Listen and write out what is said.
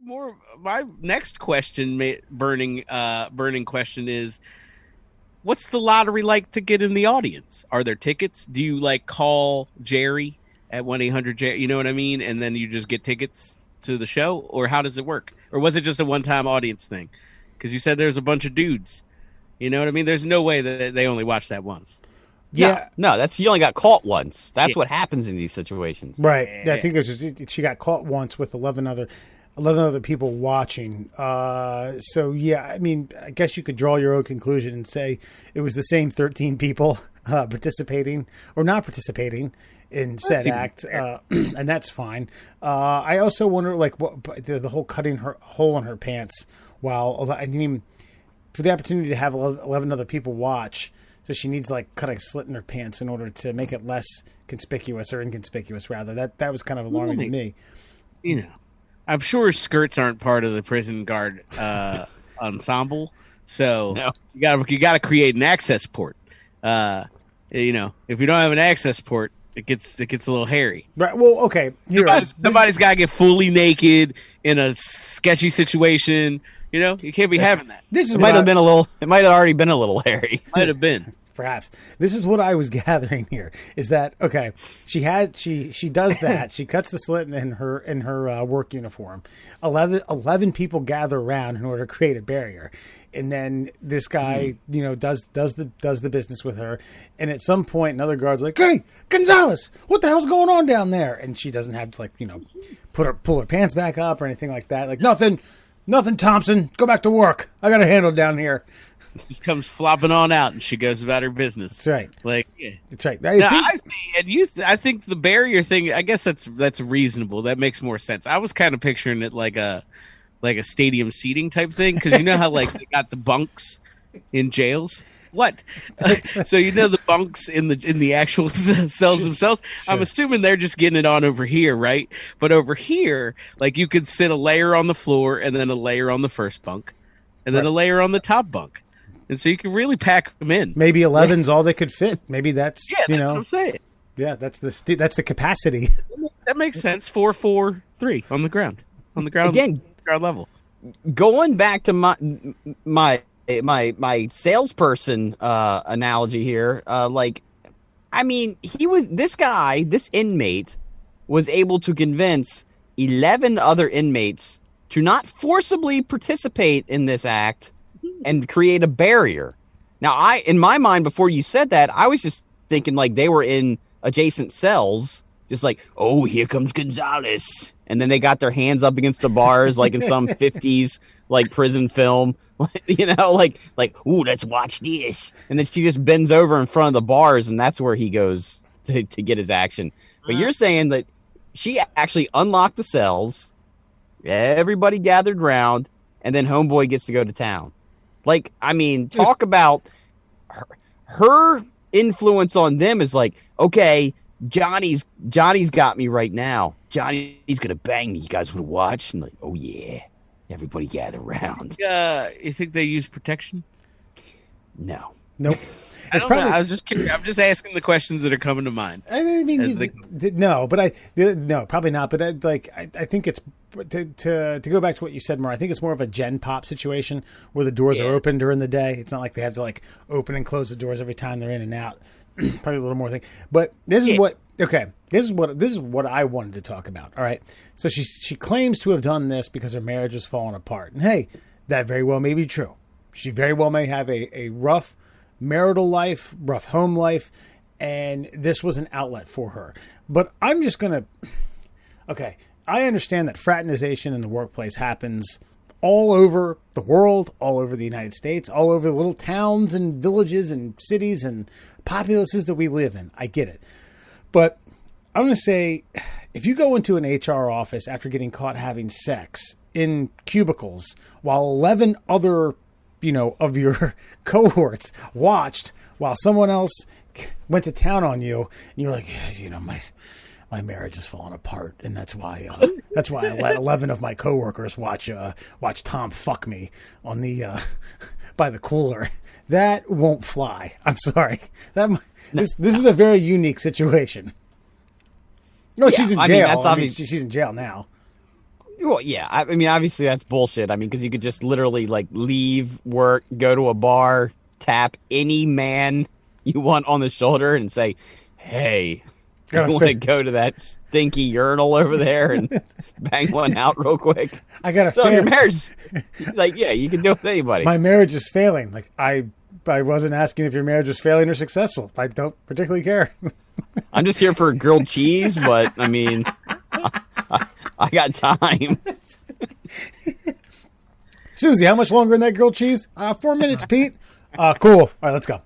My next question, burning question is, what's the lottery like to get in the audience? Are there tickets? Do you like call Jerry at 1-800-Jerry? You know what I mean? And then you just get tickets to the show, or how does it work? Or was it just a one-time audience thing? Because you said there's a bunch of dudes. You know what I mean? There's no way that they only watch that once. Yeah, no, that's you only got caught once. That's what happens in these situations, right? Yeah. I think she got caught once with 11 other people watching. So yeah, I mean, I guess you could draw your own conclusion and say it was the same 13 people participating or not participating in said act, and that's fine. I also wonder, like, what the whole cutting her hole in her pants. While I mean, for the opportunity to have 11 other people watch. So she needs to, like, cut a slit in her pants in order to make it less conspicuous or inconspicuous, rather. That was kind of alarming to me. You know, I'm sure skirts aren't part of the prison guard ensemble. So no. you got to create an access port. You know, if you don't have an access port, it gets a little hairy. Right. Well, okay. Somebody's got to get fully naked in a sketchy situation. You know, you can't be having that. It might have already been a little hairy. Might have been. Perhaps. This is what I was gathering here, is that, okay, she does that. She cuts the slit in her work uniform. 11 people gather around in order to create a barrier. And then this guy, you know, does the business with her. And at some point, another guard's like, "Hey, Gonzalez, what the hell's going on down there?" And she doesn't have to, like, you know, pull her pants back up or anything like that. Like, Nothing, Thompson. Go back to work. I got a handle down here. Just comes flopping on out, and she goes about her business. That's right. Like, yeah. That's right. I think the barrier thing, I guess that's reasonable. That makes more sense. I was kind of picturing it like a stadium seating type thing, because you know how, like, they got the bunks in jails. What? So you know the bunks in the actual cells themselves? Sure. I'm assuming they're just getting it on over here, right? But over here, like, you could sit a layer on the floor and then a layer on the first bunk and then a layer on the top bunk. And so you can really pack them in. Maybe 11's all they could fit. Maybe that's, what I'm saying. Yeah, that's the capacity. That makes sense. 4, 4, 3 on the ground. Again, ground level. Going back to my salesperson analogy here, like, I mean, this inmate was able to convince 11 other inmates to not forcibly participate in this act and create a barrier. Now, in my mind, before you said that, I was just thinking, like, they were in adjacent cells, just like, oh, here comes Gonzalez. And then they got their hands up against the bars, like in some 50s, like, prison film. You know, like, ooh, let's watch this. And then she just bends over in front of the bars, and that's where he goes to get his action. But you're saying that she actually unlocked the cells, everybody gathered round, and then homeboy gets to go to town. Like, I mean, talk about her influence on them is like, okay, Johnny's got me right now. Johnny's gonna bang me. You guys want to watch? And like, oh yeah. Everybody gather around. You think they use protection? No. Nope. I was just curious. I'm just asking the questions that are coming to mind. I mean, no, probably not. But I think it's to go back to what you said more. I think it's more of a gen pop situation where the doors are open during the day. It's not like they have to, like, open and close the doors every time they're in and out. Probably a little more thing. But this is what. Okay, this is what I wanted to talk about. All right, so she claims to have done this because her marriage was falling apart, and hey, that very well may be true. She very well may have a rough marital life, rough home life, and this was an outlet for her. But I'm just gonna. Okay, I understand that fraternization in the workplace happens all over the world, all over the United States, all over the little towns and villages and cities and populaces that we live in. I get it. But I'm going to say, if you go into an HR office after getting caught having sex in cubicles while 11 other, you know, of your cohorts watched while someone else went to town on you, and you're like, you know, my marriage is falling apart, and that's why I let 11 of my coworkers watch Tom fuck me on the by the cooler. That won't fly. I'm sorry. This is a very unique situation. No, she's in jail. She's in jail now. Well, yeah. I mean, obviously that's bullshit. I mean, because you could just literally like leave work, go to a bar, tap any man you want on the shoulder, and say, "Hey, you want to go to that stinky urinal over there and bang one out real quick?" I got a So your marriage, like, yeah, you can do it with anybody. My marriage is failing. Like I wasn't asking if your marriage was failing or successful. I don't particularly care. I'm just here for grilled cheese, but I mean, I got time. Susie, how much longer in that grilled cheese? 4 minutes, Pete. Cool. All right, let's go.